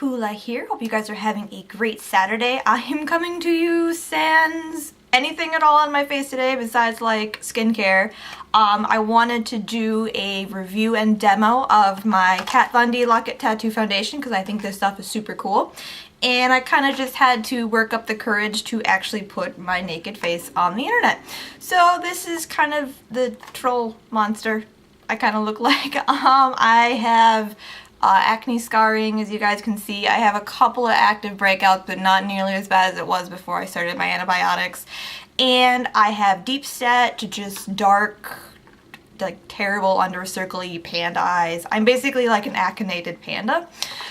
Hula here. Hope you guys are having a great Saturday. I am coming to you sans anything at all on my face today besides like skincare. I wanted to do a review and demo of my Kat Von D Lock-It Tattoo Foundation because I think this stuff is super cool. And I kind of just had to work up the courage to actually put my naked face on the internet. So this is kind of the troll monster I kind of look like. I have acne scarring, as you guys can see. I have a couple of active breakouts, but not nearly as bad as it was before I started my antibiotics. And I have deep set to just dark, like terrible under circly panda eyes. I'm basically like an acneated panda.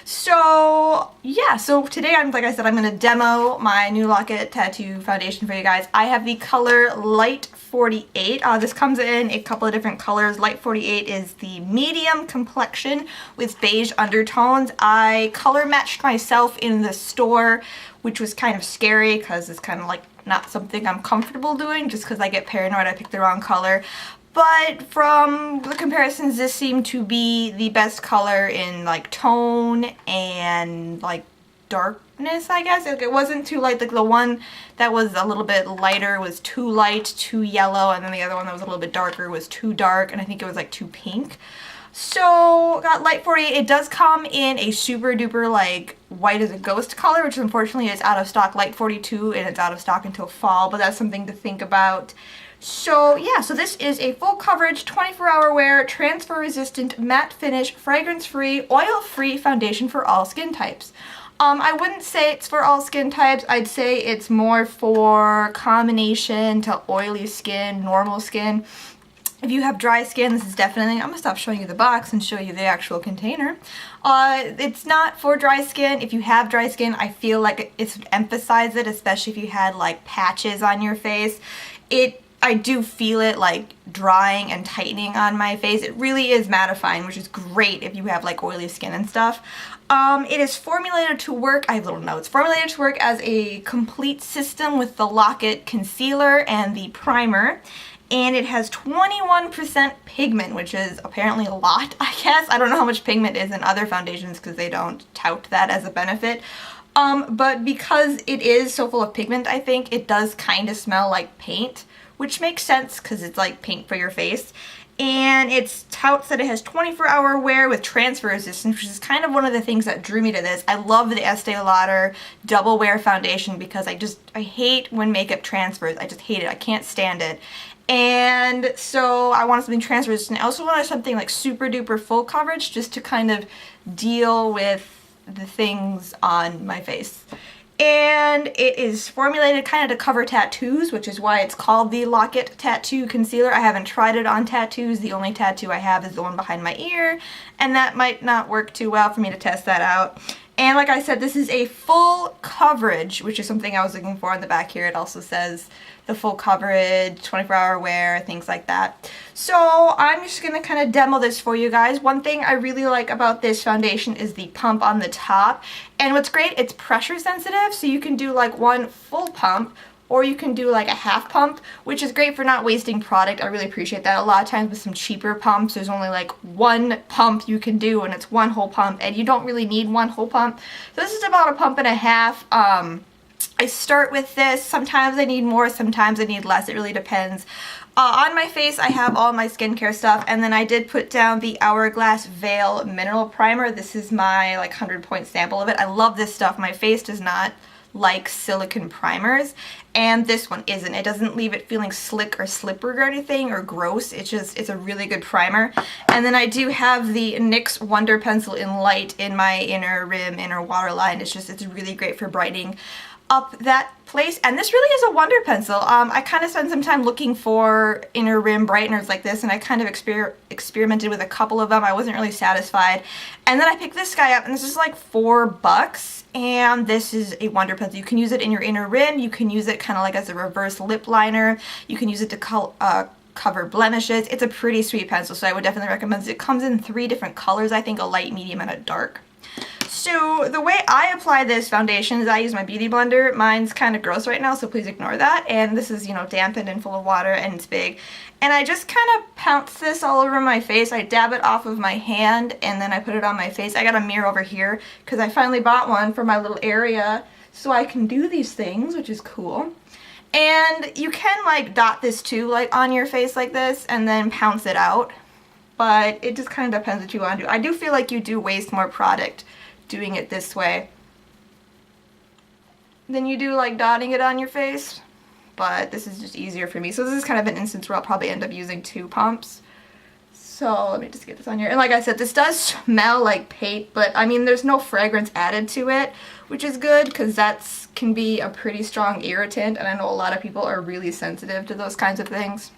So yeah, so today like I said, I'm going to demo my new Lock-It Tattoo Foundation for you guys. I have the color Light 48. This comes in a couple of different colors. Light 48 is the medium complexion with beige undertones. I color matched myself in the store, which was kind of scary because it's kind of like not something I'm comfortable doing just because I get paranoid I picked the wrong color. But from the comparisons, this seemed to be the best color in like tone and like darkness, I guess. It wasn't too light. Like the one that was a little bit lighter was too light, too yellow, and then the other one that was a little bit darker was too dark, and I think it was like too pink. So got Light 48. It does come in a super duper like white as a ghost color, which unfortunately is out of stock. Light 42, and it's out of stock until fall, but that's something to think about. So yeah, so this is a full coverage, 24-hour wear, transfer resistant, matte finish, fragrance free, oil free foundation for all skin types. I wouldn't say it's for all skin types. I'd say it's more for combination to oily skin, normal skin. If you have dry skin, this is definitely, I'm going to stop showing you the box and show you the actual container. It's not for dry skin. If you have dry skin, I feel like it's emphasize it, especially if you had like patches on your face. I do feel it like drying and tightening on my face. It really is mattifying, which is great if you have like oily skin and stuff. It is formulated to work, I have little notes, formulated to work as a complete system with the Lock-It concealer and the primer. And it has 21% pigment, which is apparently a lot, I guess. I don't know how much pigment is in other foundations because they don't tout that as a benefit. But because it is so full of pigment, I think it does kind of smell like paint, which makes sense because it's like paint for your face. And it touts that it has 24-hour wear with transfer resistance, which is kind of one of the things that drew me to this. I love the Estee Lauder double wear foundation because I hate when makeup transfers. I just hate it. I can't stand it. And so I wanted something transfer resistant. I also wanted something like super duper full coverage just to kind of deal with the things on my face. And it is formulated kind of to cover tattoos, which is why it's called the Lock-It Tattoo Concealer. I haven't tried it on tattoos. The only tattoo I have is the one behind my ear, and that might not work too well for me to test that out. And like I said, this is a full coverage, which is something I was looking for on the back here. It also says the full coverage, 24-hour wear, things like that. So I'm just going to kind of demo this for you guys. One thing I really like about this foundation is the pump on the top. And what's great, it's pressure sensitive, so you can do like one full pump, or you can do like a half pump, which is great for not wasting product. I really appreciate that. A lot of times with some cheaper pumps, there's only like one pump you can do, and it's one whole pump, and you don't really need one whole pump. So this is about a pump and a half. I start with this. Sometimes I need more, sometimes I need less. It really depends. On my face, I have all my skincare stuff, and then I did put down the Hourglass Veil Mineral Primer. This is my like 100-point sample of it. I love this stuff. My face does not like silicone primers, and this one isn't. It doesn't leave it feeling slick or slippery or anything or gross. It's a really good primer. And then I do have the NYX Wonder Pencil in Light in my inner rim, inner waterline. It's really great for brightening up that place. And this really is a wonder pencil. I kind of spent some time looking for inner rim brighteners like this, and I kind of experimented with a couple of them. I wasn't really satisfied. And then I picked this guy up, and this is like $4. And this is a wonder pencil. You can use it in your inner rim. You can use it kind of like as a reverse lip liner. You can use it to cover blemishes. It's a pretty sweet pencil, so I would definitely recommend it. It comes in 3 different colors, I think, a light, medium, and a dark. So the way I apply this foundation is I use my Beauty Blender. Mine's kind of gross right now, so please ignore that. And this is, you know, dampened and full of water, and it's big. And I just kind of pounce this all over my face. I dab it off of my hand, and then I put it on my face. I got a mirror over here because I finally bought one for my little area so I can do these things, which is cool. And you can like dot this too, like on your face like this, and then pounce it out. But it just kind of depends what you want to do. I do feel like you do waste more product doing it this way than you do like dotting it on your face, but this is just easier for me. So this is kind of an instance where I'll probably end up using 2 pumps. So let me just get this on here. And like I said, this does smell like paint, but I mean there's no fragrance added to it, which is good because that's can be a pretty strong irritant, and I know a lot of people are really sensitive to those kinds of things.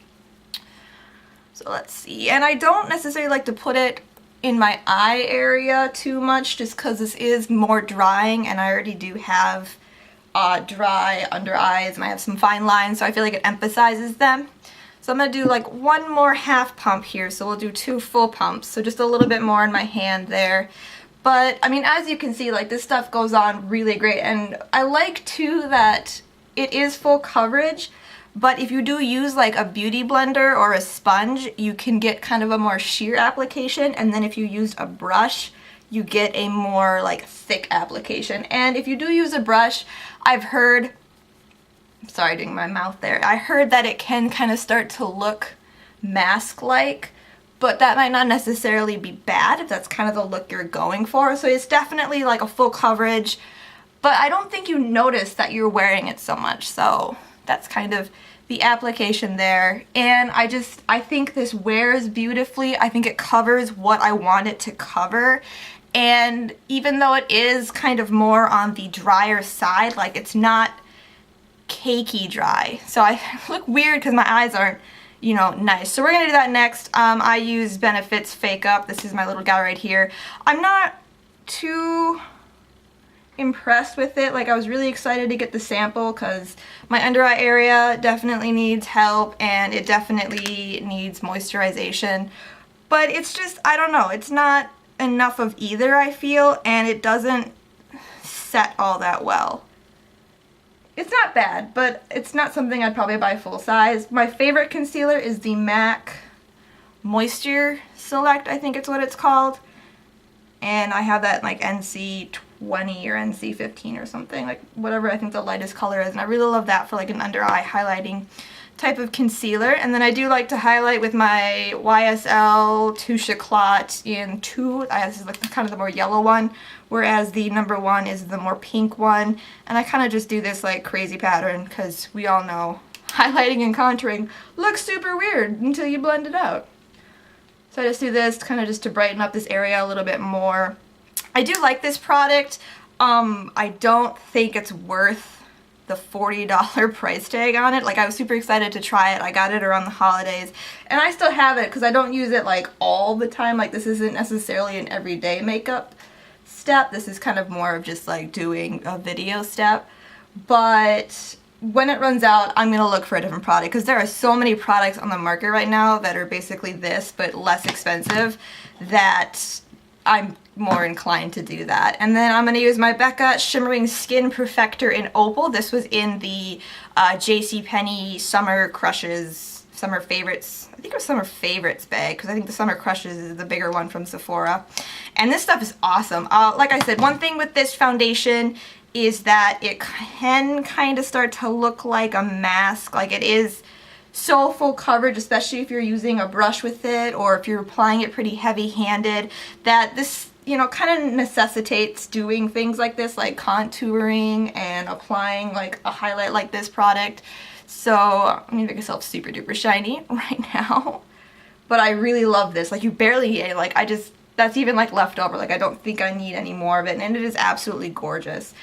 So let's see. And I don't necessarily like to put it in my eye area too much just because this is more drying, and I already do have dry under eyes and I have some fine lines, so I feel like it emphasizes them. So I'm going to do like 1 more half pump here, so we'll do 2 full pumps, so just a little bit more in my hand there. But I mean, as you can see, like this stuff goes on really great, and I like too that it is full coverage. But if you do use like a beauty blender or a sponge, you can get kind of a more sheer application, and then if you used a brush, you get a more like thick application. And if you do use a brush, I've heard, sorry, doing my mouth there, I heard that it can kind of start to look mask-like, but that might not necessarily be bad if that's kind of the look you're going for. So it's definitely like a full coverage, but I don't think you notice that you're wearing it so much. So that's kind of the application there. And I think this wears beautifully. I think it covers what I want it to cover. And even though it is kind of more on the drier side, like it's not cakey dry. So I look weird because my eyes aren't, you know, nice. So we're gonna do that next. I use Benefit's Fake Up. This is my little gal right here. I'm not too impressed with it. Like I was really excited to get the sample because my under eye area definitely needs help and it definitely needs moisturization. But it's just, I don't know, it's not enough of either, I feel, and it doesn't set all that well. It's not bad, but it's not something I'd probably buy full size. My favorite concealer is the MAC Moisture Select, I think it's what it's called. And I have that in like NC20 or NC15 or something, like whatever I think the lightest color is. And I really love that for like an under eye highlighting type of concealer. And then I do like to highlight with my YSL Touche Éclat in 2. This is like kind of the more yellow one, whereas the number 1 is the more pink one. And I kind of just do this like crazy pattern because we all know highlighting and contouring looks super weird until you blend it out. So I just do this kind of just to brighten up this area a little bit more. I do like this product. I don't think it's worth the $40 price tag on it. Like I was super excited to try it. I got it around the holidays and I still have it because I don't use it like all the time. Like this isn't necessarily an everyday makeup step. This is kind of more of just like doing a video step. But when it runs out, I'm gonna look for a different product because there are so many products on the market right now that are basically this but less expensive that I'm more inclined to do that. And then I'm going to use my Becca Shimmering Skin Perfector in Opal. This was in the JCPenney Summer Crushes, Summer Favorites, I think it was Summer Favorites bag because I think the Summer Crushes is the bigger one from Sephora. And this stuff is awesome. Like I said, one thing with this foundation is that it can kind of start to look like a mask. Like it is so full coverage, especially if you're using a brush with it or if you're applying it pretty heavy-handed, that this, you know, kind of necessitates doing things like this, like contouring and applying like a highlight like this product. So I'm gonna make myself super duper shiny right now. But I really love this. Like you barely, like I just, that's even like leftover. Like I don't think I need any more of it, and it is absolutely gorgeous.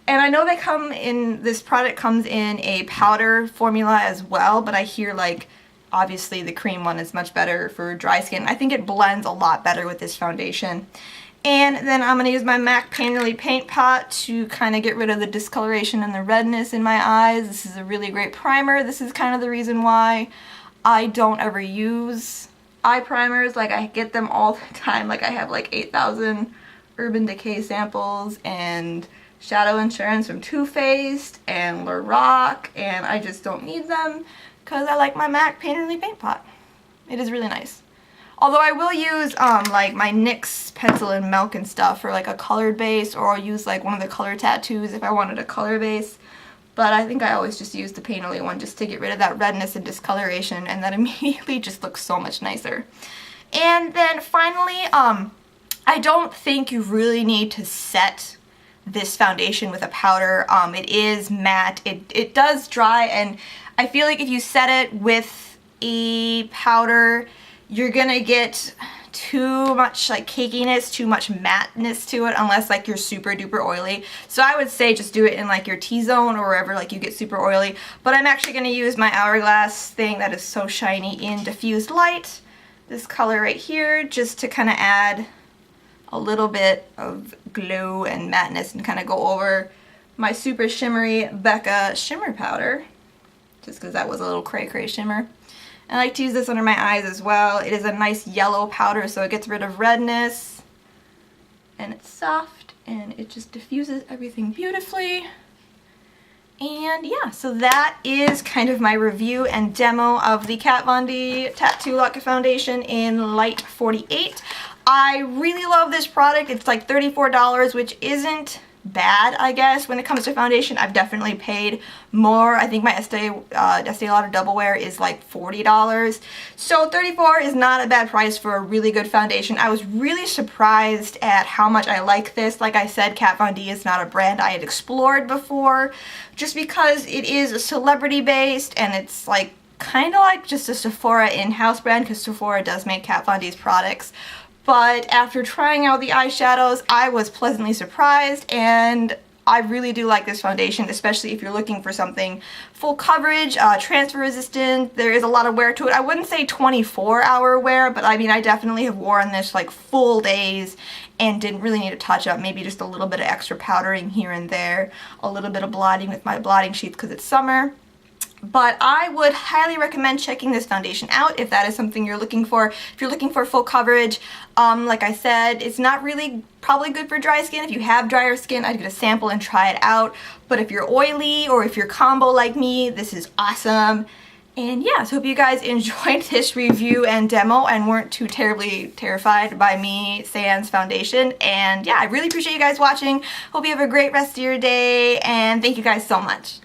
And I know they come in, this product comes in a powder formula as well, but I hear like obviously the cream one is much better for dry skin. I think it blends a lot better with this foundation. And then I'm going to use my MAC Painterly Paint Pot to kind of get rid of the discoloration and the redness in my eyes. This is a really great primer. This is kind of the reason why I don't ever use eye primers. Like I get them all the time. Like I have like 8,000 Urban Decay samples and Shadow Insurance from Too Faced and Lorac, and I just don't need them because I like my MAC Painterly paint pot. It is really nice. Although I will use like my NYX pencil and milk and stuff for like a colored base, or I'll use like one of the color tattoos if I wanted a color base. But I think I always just use the Painterly one just to get rid of that redness and discoloration, and that immediately just looks so much nicer. And then finally, I don't think you really need to set this foundation with a powder. It is matte. It does dry, and I feel like if you set it with a powder, you're gonna get too much like cakiness, too much matteness to it, unless like you're super duper oily. So I would say just do it in like your T-zone or wherever like you get super oily. But I'm actually gonna use my Hourglass thing that is so shiny in Diffused Light, this color right here, just to kind of add a little bit of glow and matteness and kind of go over my super shimmery Becca shimmer powder, just because that was a little cray cray shimmer. I like to use this under my eyes as well. It is a nice yellow powder, so it gets rid of redness, and it's soft, and it just diffuses everything beautifully. And yeah, so that is kind of my review and demo of the Kat Von D Tattoo Lock Foundation in Light 48. I really love this product. It's like $34, which isn't bad, I guess. When it comes to foundation, I've definitely paid more. I think my Estee Lauder Double Wear is like $40. So $34 is not a bad price for a really good foundation. I was really surprised at how much I like this. Like I said, Kat Von D is not a brand I had explored before, just because it is a celebrity based, and it's like kind of like just a Sephora in-house brand, because Sephora does make Kat Von D's products. But after trying out the eyeshadows, I was pleasantly surprised, and I really do like this foundation, especially if you're looking for something full coverage, transfer resistant. There is a lot of wear to it. I wouldn't say 24-hour wear, but I mean, I definitely have worn this like full days and didn't really need a touch up. Maybe just a little bit of extra powdering here and there, a little bit of blotting with my blotting sheets because it's summer. But I would highly recommend checking this foundation out if that is something you're looking for. If you're looking for full coverage, like I said, it's not really probably good for dry skin. If you have drier skin, I'd get a sample and try it out. But if you're oily or if you're combo like me, this is awesome. And yeah, so hope you guys enjoyed this review and demo and weren't too terribly terrified by me sans foundation. And yeah, I really appreciate you guys watching. Hope you have a great rest of your day, and thank you guys so much.